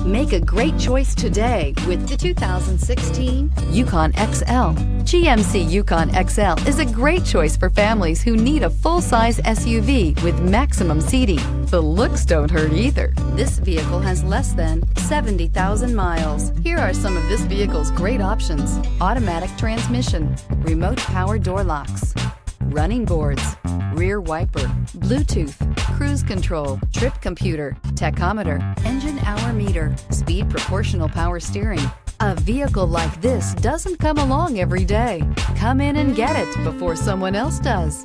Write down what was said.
Make a great choice today with the 2016 Yukon XL. GMC Yukon XL is a great choice for families who need a full-size SUV with maximum seating. The looks don't hurt either. This vehicle has less than 70,000 miles. Here are some of this vehicle's great options: automatic transmission, remote power door locks, running boards, rear wiper, Bluetooth, cruise control, trip computer, tachometer, engine hour meter, speed proportional power steering. A vehicle like this doesn't come along every day. Come in and get it before someone else does.